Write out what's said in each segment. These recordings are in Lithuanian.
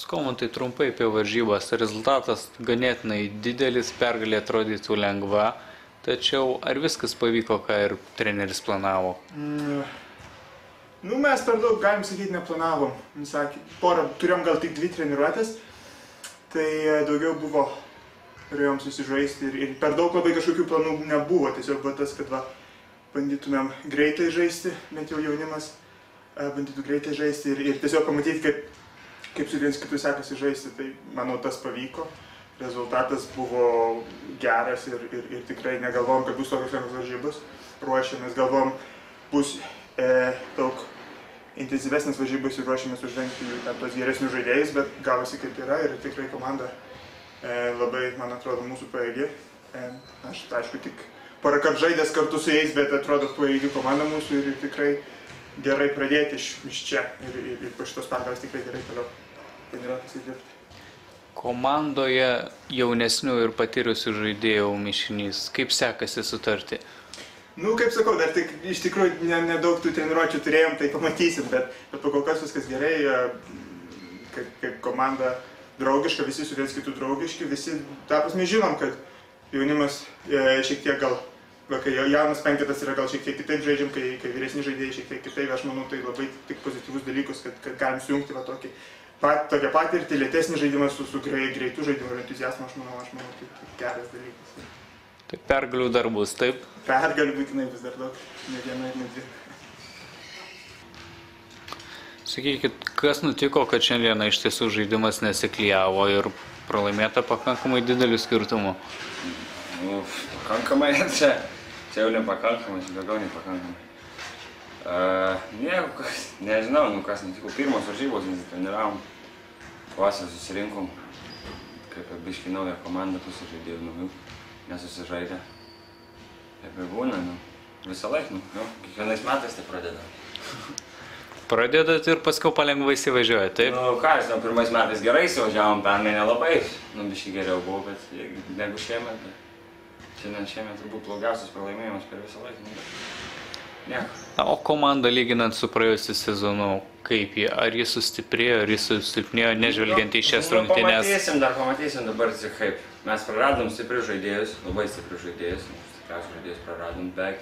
Skomantai trumpai apie varžybas. Rezultatas ganėtinai didelis, pergalė atrodytų lengva, tačiau ar viskas pavyko, ką ir treneris planavo? Nu, mes per daug, galim sakyti, neplanavom. Turėjom gal tik 2 treniruotės, tai daugiau buvo, turėjom susižaisti ir per daug labai kažkokių planų nebuvo. Tiesiog buvo tas, kad bandytumėm greitai žaisti, net jau jaunimas bandytų greitai žaisti ir tiesiog pamatyti, kaip su viens kitus sekasi žaisti, tai manau tas pavyko. Rezultatas buvo geras ir tikrai negalvom, kad bus tokios lengvos varžybos. Ruošiamės, galvom, bus daug intensyvesnės varžybos ir ruošiamės užvengti tos geresnius žaidėjus, bet gavosi kaip yra ir tikrai komanda labai, man atrodo, mūsų pajėgi. Aš, aišku, tik porą kartų žaidęs kartu su jais, bet atrodo pajėgi komanda mūsų ir tikrai gerai pradėti iš čia ir po šitos pergalės tikrai gerai toliau treniruotis ir dirbti. Komandoje jaunesnių ir patyrusių žaidėjų mišinys. Kaip sekasi sutarti? Nu, kaip sakau, dar tik iš tikrųjų nedaug tų treniruočių turėjom, tai pamatysim, bet pakol kas viskas gerai, kaip komanda draugiška, visi su viens kitų draugiški, visi, ta prasme, žinom, kad jaunimas šiek tiek gal, kai jaunas penketas yra gal šiek tiek kitaip žaidžiam, kai vyresni žaidėjai šiek tiek kitaip, aš manau, tai labai tik pozityvus dalykus, kad galim sujungti tokią patirtį, lėtesnį žaidimą su greitų žaidimų ir entuziasmu, aš manau, tai geras dalykas. Tai pergalių dar bus, taip? Pergalių būtinai vis dar daug, ne viena ir ne 2. Sakykit, kas nutiko, kad šiandieną iš tiesų žaidimas nesiklijavo ir pralaimėta pakankamai dideliu skirtumu? Pakankamai, čia jau nepakankamai, daugiau nepakankamai. Nežinau, kas nutiko. Pirmos varžybos nesitreniravom, vasarą susirinkom, kaip biškį naują komandą, pusę žaidėjų naujų, nesusižaidę. Taip ir būna, visą laiką, kiekvienais metais tai pradedam. Pradėdat ir paskui palengvai įsivažiuojat, taip? Pirmais metais gerai įsivažiavom, pernai nelabai, biškį geriau buvo, bet negu šiemet. Šiemet turbūt blogiausias pralaimėjimas per visą laiką. O komanda lyginant su praėjusiu sezonu, kaip jie? Ar jis sustiprėjo, ar jis susilpnėjo, nežvelgiant į šias rungtynes? Pamatysim dabar kaip. Mes praradom stiprius žaidėjus, labai stiprius žaidėjus, stipriausius žaidėjus praradom, bet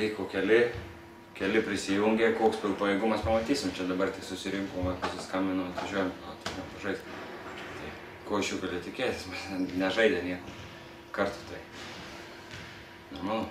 liko keli prisijungė, koks pajėgumas pamatysim. Čia dabar tik susirinkom, pasiskambinau, atvažiuojam pažaisti. Ko iš jų gali tikėtis, mes nežaidė nieko kartu tai. Normalu.